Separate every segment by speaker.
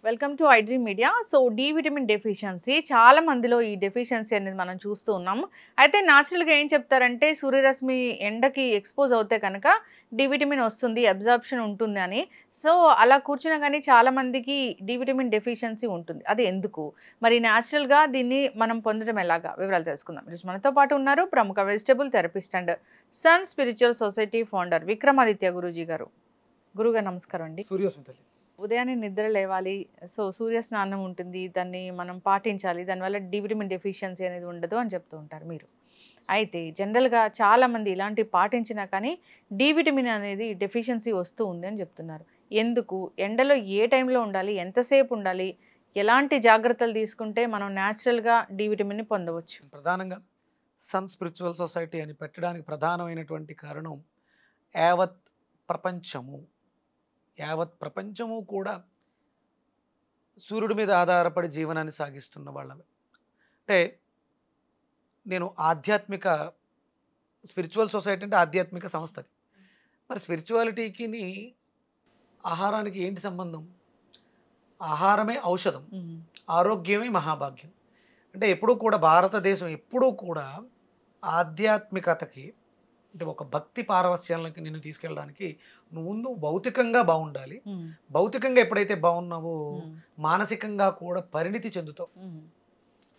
Speaker 1: Welcome to iDream Media. So D vitamin deficiency చాలా మందిలో ఈ డెఫిషియన్సీ అనేది మనం చూస్తూ ఉన్నాము. అయితే న్యాచురల్గా ఏం చెప్తారంటే సూర్యరశ్మి ఎండకి ఎక్స్పోజ్ అవుతే కనుక డి విటమిన్ వస్తుంది, అబ్జార్ప్షన్ ఉంటుంది అని. సో అలా కూర్చున్నా కానీ చాలా మందికి డి విటమిన్ డెఫిషియన్సీ ఉంటుంది. అది ఎందుకు, మరి న్యాచురల్గా దీన్ని మనం పొందడం ఎలాగా, వివరాలు తెలుసుకుందాం. ఈరోజు మనతో పాటు ఉన్నారు ప్రముఖ vegetable therapist and sun spiritual society founder Vikramaditya Guruji గారు. గురుగారు నమస్కారం అండి.
Speaker 2: సూర్యోస్మితల్లి
Speaker 1: ఉదయాన్నే నిద్ర లేవాలి, సో సూర్య స్నానం ఉంటుంది, దాన్ని మనం పాటించాలి, దానివల్ల డి విటమిన్ డెఫిషియన్సీ అనేది ఉండదు అని చెప్తూ ఉంటారు మీరు. అయితే జనరల్గా చాలామంది ఇలాంటివి పాటించినా కానీ డి విటమిన్ అనేది డెఫిషియన్సీ వస్తూ ఉంది అని చెప్తున్నారు. ఎందుకు, ఎండలో ఏ టైంలో ఉండాలి, ఎంతసేపు ఉండాలి, ఎలాంటి జాగ్రత్తలు తీసుకుంటే మనం న్యాచురల్గా డి విటమిన్ని పొందవచ్చు?
Speaker 2: ప్రధానంగా సన్ స్పిరిచువల్ సొసైటీ అని పెట్టడానికి ప్రధానమైనటువంటి కారణం యావత్ ప్రపంచము కూడా సూర్యుడి మీద ఆధారపడి జీవనాన్ని సాగిస్తున్న వాళ్ళమే. అంటే నేను ఆధ్యాత్మిక స్పిరిచువల్ సొసైటీ అంటే ఆధ్యాత్మిక సంస్థ. అది మరి స్పిరిచువాలిటీకి ఆహారానికి ఏంటి సంబంధం? ఆహారమే ఔషధం, ఆరోగ్యమే మహాభాగ్యం. అంటే ఎప్పుడూ కూడా భారతదేశం ఎప్పుడూ కూడా ఆధ్యాత్మికతకి అంటే ఒక భక్తి పారవస్యాలకి నిన్ను తీసుకెళ్ళడానికి నువ్వు ముందు భౌతికంగా బాగుండాలి. భౌతికంగా ఎప్పుడైతే బాగున్నావో మానసికంగా కూడా పరిణితి చెందుతావు.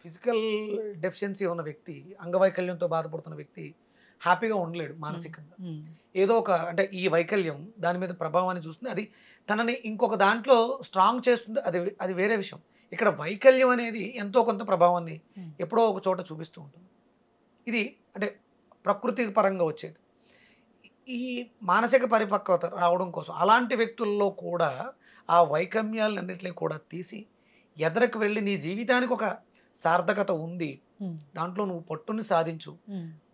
Speaker 2: ఫిజికల్ డెఫిషియన్సీ ఉన్న వ్యక్తి, అంగవైకల్యంతో బాధపడుతున్న వ్యక్తి హ్యాపీగా ఉండలేడు మానసికంగా. ఏదో ఒక అంటే ఈ వైకల్యం దాని మీద ప్రభావాన్ని చూస్తుంది, అది తనని ఇంకొక దాంట్లో స్ట్రాంగ్ చేస్తుంది, అది వేరే విషయం. ఇక్కడ వైకల్యం అనేది ఎంతో కొంత ప్రభావాన్ని ఎప్పుడో ఒక చోట చూపిస్తూ ఉంటుంది. ఇది అంటే ప్రకృతి పరంగా వచ్చేది. ఈ మానసిక పరిపక్వత రావడం కోసం అలాంటి వ్యక్తుల్లో కూడా ఆ వైకల్యాలన్నింటినీ కూడా తీసి ఎదరకు వెళ్ళి నీ జీవితానికి ఒక సార్థకత ఉంది, దాంట్లో నువ్వు పట్టుని సాధించు,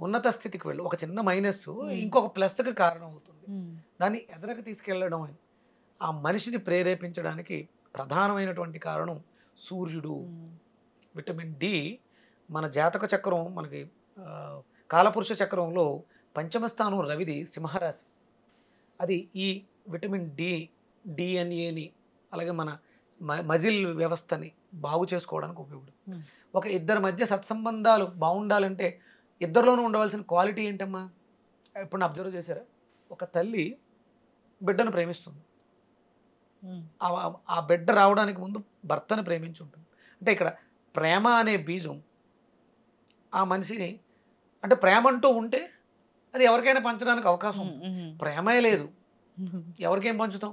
Speaker 2: ఉన్నత స్థితికి వెళ్ళు. ఒక చిన్న మైనస్ ఇంకొక ప్లస్కి కారణం అవుతుంది. దాన్ని ఎదరకు తీసుకెళ్ళడం ఆ మనిషిని ప్రేరేపించడానికి ప్రధానమైనటువంటి కారణం సూర్యుడు. విటమిన్ డి మన జాతక చక్రం, మనకి కాలపురుష చక్రంలో పంచమ స్థానం రవిది, సింహరాశి. అది ఈ విటమిన్ డిఎన్ఏని అలాగే మన మజిల్ వ్యవస్థని బాగు చేసుకోవడానికి ఉపయోగపడుతుంది. ఒక ఇద్దరి మధ్య సత్సంబంధాలు బాగుండాలంటే ఇద్దరిలోనూ ఉండవలసిన క్వాలిటీ ఏంటమ్మా? ఎప్పుడు అబ్జర్వ్ చేశారా? ఒక తల్లి బిడ్డను ప్రేమిస్తుంది, ఆ బిడ్డ రావడానికి ముందు భర్తను ప్రేమించి ఉంటుంది. అంటే ఇక్కడ ప్రేమ అనే బీజం ఆ మనిషిని, అంటే ప్రేమ అంటూ ఉంటే అది ఎవరికైనా పంచడానికి అవకాశం ఉంది. ప్రేమే లేదు, ఎవరికేం పంచుతాం?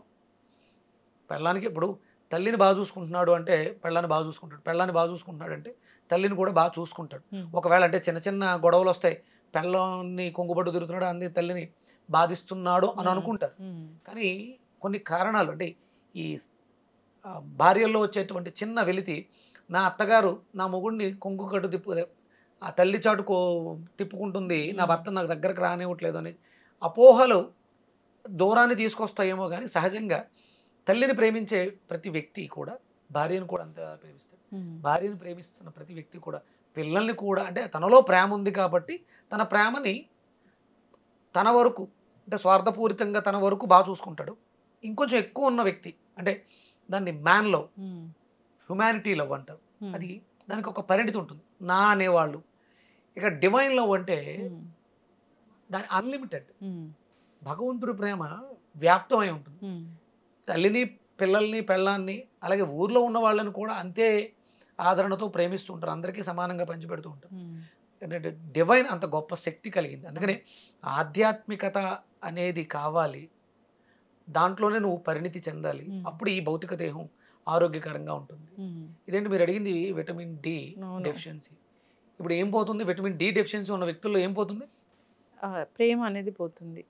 Speaker 2: పెళ్ళానికి ఇప్పుడు తల్లిని బాగా చూసుకుంటున్నాడు అంటే పెళ్ళాన్ని బాగా చూసుకుంటాడు, పెళ్ళాన్ని బాగా చూసుకుంటున్నాడు అంటే తల్లిని కూడా బాగా చూసుకుంటాడు. ఒకవేళ అంటే చిన్న చిన్న గొడవలు వస్తాయి, పెళ్ళాన్ని కొంగుబట్టు తిరుగుతున్నాడు, అంది తల్లిని బాధిస్తున్నాడు అని అనుకుంటారు. కానీ కొన్ని కారణాలు, అంటే ఈ భార్యల్లో వచ్చేటువంటి చిన్న వెలితి, నా అత్తగారు నా మొగుడిని కొంగు కట్టు ఆ తల్లి చాటుకో తిప్పుకుంటుంది, నా భర్త నాకు దగ్గరకు రానివ్వట్లేదు అని అపోహలు దూరాన్ని తీసుకొస్తాయేమో. కానీ సహజంగా తల్లిని ప్రేమించే ప్రతి వ్యక్తి కూడా భార్యను కూడా అంత ప్రేమిస్తాడు. భార్యను ప్రేమిస్తున్న ప్రతి వ్యక్తి కూడా పిల్లల్ని కూడా, అంటే తనలో ప్రేమ ఉంది కాబట్టి తన ప్రేమని తన వరకు, అంటే స్వార్థపూరితంగా తన వరకు బాగా చూసుకుంటాడు. ఇంకొంచెం ఎక్కువ ఉన్న వ్యక్తి, అంటే దాన్ని మ్యాన్ లవ్, హ్యుమానిటీ లవ్ అంటారు. అది దానికి ఒక పరిణితి ఉంటుంది. నా అనేవాళ్ళు. ఇక డివైన్ లవ్ అంటే దాని అన్లిమిటెడ్. భగవంతుడి ప్రేమ వ్యాప్తమై ఉంటుంది. తల్లిని, పిల్లల్ని, పెళ్ళాన్ని, అలాగే ఊర్లో ఉన్న వాళ్ళని కూడా అంతే ఆదరణతో ప్రేమిస్తూ ఉంటారు, అందరికీ సమానంగా పంచిపెడుతూ ఉంటారు. ఏంటంటే డివైన్ అంత గొప్ప శక్తి కలిగింది. అందుకనే ఆధ్యాత్మికత అనేది కావాలి, దాంట్లోనే నువ్వు పరిణితి చెందాలి, అప్పుడు ఈ భౌతిక దేహం ఆరోగ్యకరంగా ఉంటుంది. ఇదేంటి మీరు అడిగింది విటమిన్ డి డెఫిషియన్సీ. ఇప్పుడు ఏం పోతుంది? విటమిన్ డి డెఫిషియన్సీ ఉన్న వ్యక్తుల్లో ఏం పోతుంది?
Speaker 1: ప్రేమ అనేది పోతుంది.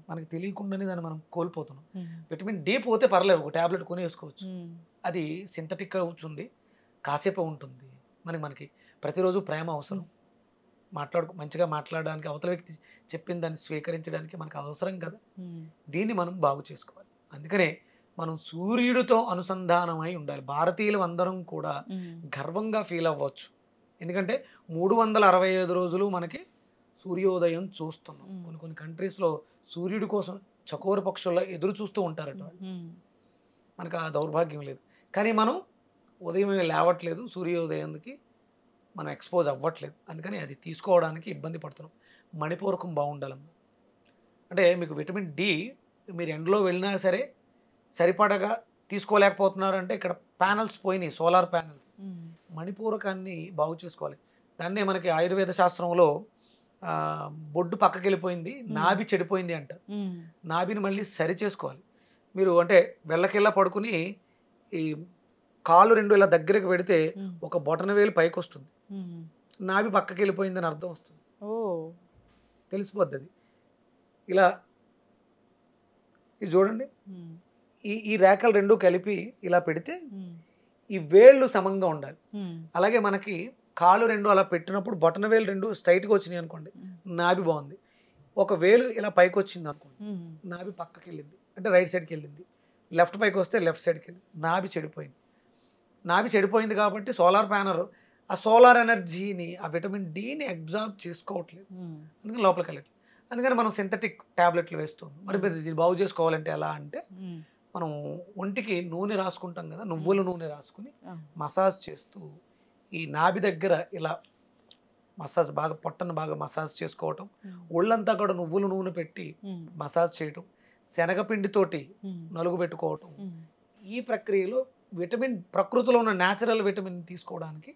Speaker 2: మనకి తెలియకుండానే దాన్ని మనం కోల్పోతున్నాం. విటమిన్ డి పోతే పర్లేదు, ఒక ట్యాబ్లెట్ కొని వేసుకోవచ్చు. అది సింథటిక్ అవుతుంది, కాసేపు ఉంటుంది. మనకి ప్రతిరోజు ప్రేమ అవసరం. మంచిగా మాట్లాడడానికి, అవతల వ్యక్తి చెప్పిన దాన్ని స్వీకరించడానికి మనకు అవసరం కదా. దీన్ని మనం బాగు చేసుకోవాలి. అందుకనే మనం సూర్యుడితో అనుసంధానమై ఉండాలి. భారతీయులు అందరం కూడా గర్వంగా ఫీల్ అవ్వచ్చు. ఎందుకంటే 365 రోజులు మనకి సూర్యోదయం చూస్తున్నాం. కొన్ని కొన్ని కంట్రీస్లో సూర్యుడి కోసం చకోర పక్షుల్లో ఎదురు చూస్తూ ఉంటారట వాళ్ళు. మనకు ఆ దౌర్భాగ్యం లేదు. కానీ మనం ఉదయం లేవట్లేదు, సూర్యోదయానికి మనం ఎక్స్పోజ్ అవ్వట్లేదు. అందుకని అది తీసుకోవడానికి ఇబ్బంది పడుతున్నాం. మణిపూరకం బాగుండాలమ్మా. అంటే మీకు విటమిన్ డి మీరు ఎండలో వెళ్ళినా సరే సరిపడగా తీసుకోలేకపోతున్నారంటే ఇక్కడ ప్యానల్స్ పోయినాయి, సోలార్ ప్యానల్స్. మణిపూరకాన్ని బాగు చేసుకోవాలి. దాన్నే మనకి ఆయుర్వేద శాస్త్రంలో బొడ్డు పక్కకి వెళ్ళిపోయింది, నాభి చెడిపోయింది అంట. నాభిని మళ్ళీ సరి చేసుకోవాలి. మీరు అంటే వెళ్ళకెళ్ళ పడుకుని ఈ కాళ్ళు రెండు ఇలా దగ్గరికి పెడితే ఒక బొటన వేలు పైకి వస్తుంది, నాభి పక్కకి వెళ్ళిపోయిందని అర్థం వస్తుంది, తెలిసిపోద్ది అది. ఇలా ఇది చూడండి, ఈ రేఖలు రెండు కలిపి ఇలా పెడితే ఈ వేళ్ళు సమంగా ఉండాలి. అలాగే మనకి కాళ్ళు రెండు అలా పెట్టినప్పుడు బొటన వేలు రెండు స్ట్రైట్గా వచ్చినాయి అనుకోండి, నాభి బాగుంది. ఒక వేలు ఇలా పైకి వచ్చింది అనుకోండి, నాభి పక్కకి వెళ్ళింది అంటే రైట్ సైడ్కి వెళ్ళింది. లెఫ్ట్ పైకి వస్తే లెఫ్ట్ సైడ్కి వెళ్ళింది, నాభి చెడిపోయింది. నాభి చెడిపోయింది కాబట్టి సోలార్ ప్యానల్ ఆ సోలార్ ఎనర్జీని, ఆ విటమిన్ డిని అబ్జార్బ్ చేసుకోవట్లేదు, అందుకని లోపలికి వెళ్ళట్లేదు. అందుకని మనం సింథటిక్ ట్యాబ్లెట్లు వేస్తాం. మరి ఇది బాగు చేసుకోవాలంటే ఎలా అంటే మనం ఒంటికి నూనె రాసుకుంటాం కదా, నువ్వుల నూనె రాసుకుని మసాజ్ చేస్తూ ఈ నాభి దగ్గర ఇలా మసాజ్ బాగా పొట్టను బాగా మసాజ్ చేసుకోవటం, ఒళ్ళంతా కూడా నువ్వుల నూనె పెట్టి మసాజ్ చేయటం, శనగపిండితోటి నలుగు పెట్టుకోవటం. ఈ ప్రక్రియలో విటమిన్ ప్రకృతిలో ఉన్న న్యాచురల్ విటమిన్ తీసుకోవడానికి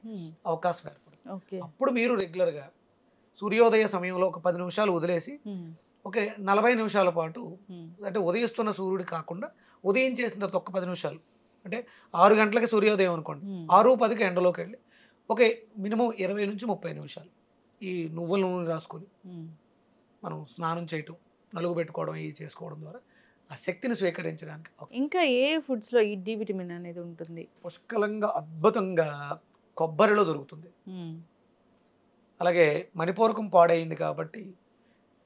Speaker 2: అవకాశం ఏర్పడుతుంది. అప్పుడు మీరు రెగ్యులర్గా సూర్యోదయ సమయంలో ఒక 10 నిమిషాలు వదిలేసి ఒక 40 నిమిషాల పాటు, అంటే ఉదయిస్తున్న సూర్యుడు కాకుండా ఉదయం చేసిన తర్వాత ఒక 10 నిమిషాలు, అంటే 6 గంటలకి సూర్యోదయం అనుకోండి, 6:10కి ఎండలోకి వెళ్ళి ఒక మినిమం 20 నుంచి 30 నిమిషాలు ఈ నువ్వుల నూనె రాసుకొని మనం స్నానం చేయటం, నలుగు పెట్టుకోవడం, ఇవి చేసుకోవడం ద్వారా ఆ శక్తిని స్వీకరించడానికి.
Speaker 1: ఇంకా ఏ ఫుడ్స్లో ఈ డి విటమిన్ అనేది ఉంటుంది?
Speaker 2: పుష్కలంగా అద్భుతంగా కొబ్బరిలో దొరుకుతుంది. అలాగే మణిపూరకం పాడైంది కాబట్టి,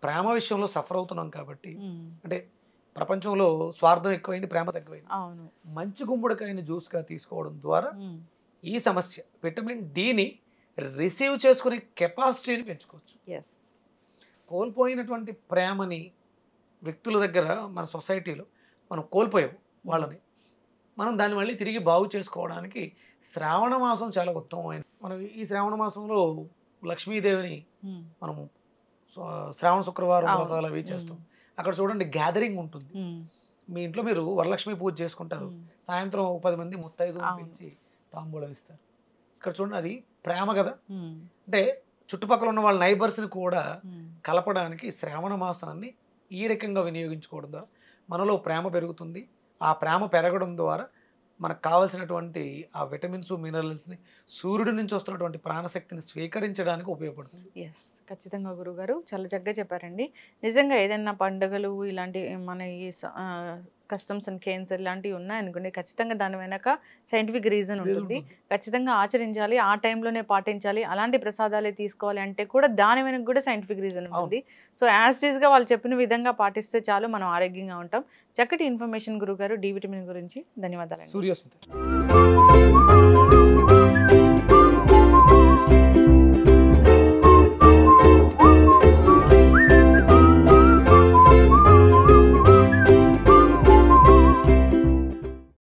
Speaker 2: ప్రేమ విషయంలో సఫర్ అవుతున్నాం కాబట్టి, అంటే ప్రపంచంలో స్వార్థం ఎక్కువైంది, ప్రేమ తక్కువైంది. మంచి గుమ్మడికాయని జ్యూస్గా తీసుకోవడం ద్వారా ఈ సమస్య విటమిన్ డిని రిసీవ్ చేసుకునే కెపాసిటీని పెంచుకోవచ్చు. కోల్పోయినటువంటి ప్రేమని వ్యక్తుల దగ్గర మన సొసైటీలో మనం కోల్పోయాం వాళ్ళని, మనం దాన్ని మళ్ళీ తిరిగి బాగు చేసుకోవడానికి శ్రావణ మాసం చాలా ఉత్తమమైనది. మనం ఈ శ్రావణ మాసంలో లక్ష్మీదేవిని మనం శ్రావణ శుక్రవారం వ్రతాలు అవి చేస్తాం. అక్కడ చూడండి గ్యాదరింగ్ ఉంటుంది. మీ ఇంట్లో మీరు వరలక్ష్మి పూజ చేసుకుంటారు, సాయంత్రం 10 మంది ముత్తైదువులు పిలిచి తాంబూలం ఇస్తారు. ఇక్కడ చూడండి అది ప్రేమ కదా. అంటే చుట్టుపక్కల ఉన్న వాళ్ళ నైబర్స్ని కూడా కలపడానికి శ్రావణ మాసాన్ని ఈ రకంగా వినియోగించుకోవడం ద్వారా మనలో ప్రేమ పెరుగుతుంది. ఆ ప్రేమ పెరగడం ద్వారా మనకు కావాల్సినటువంటి ఆ విటమిన్స్, మినరల్స్ని సూర్యుడి నుంచి వస్తున్నటువంటి ప్రాణశక్తిని స్వీకరించడానికి ఉపయోగపడుతుంది.
Speaker 1: ఖచ్చితంగా గురుగారు చాలా చక్కగా చెప్పారండి. నిజంగా ఏదైనా పండుగలు ఇలాంటి మన ఈ కస్టమ్స్ అండ్ కేన్స్ ఇలాంటివి ఉన్నాయనుకోండి, ఖచ్చితంగా దాని వెనక సైంటిఫిక్ రీజన్ ఉంటుంది. ఖచ్చితంగా ఆచరించాలి, ఆ టైంలోనే పాటించాలి, అలాంటి ప్రసాదాలే తీసుకోవాలి అంటే కూడా దాని వెనక కూడా సైంటిఫిక్ రీజన్ ఉంటుంది. సో యాజ్ ఇట్ ఈస్గా వాళ్ళు చెప్పిన విధంగా పాటిస్తే చాలు, మనం ఆరోగ్యంగా ఉంటాం. చక్కటి ఇన్ఫర్మేషన్ గురుగారు డి విటమిన్ గురించి. ధన్యవాదాలు.
Speaker 2: సూర్యోస్మిత.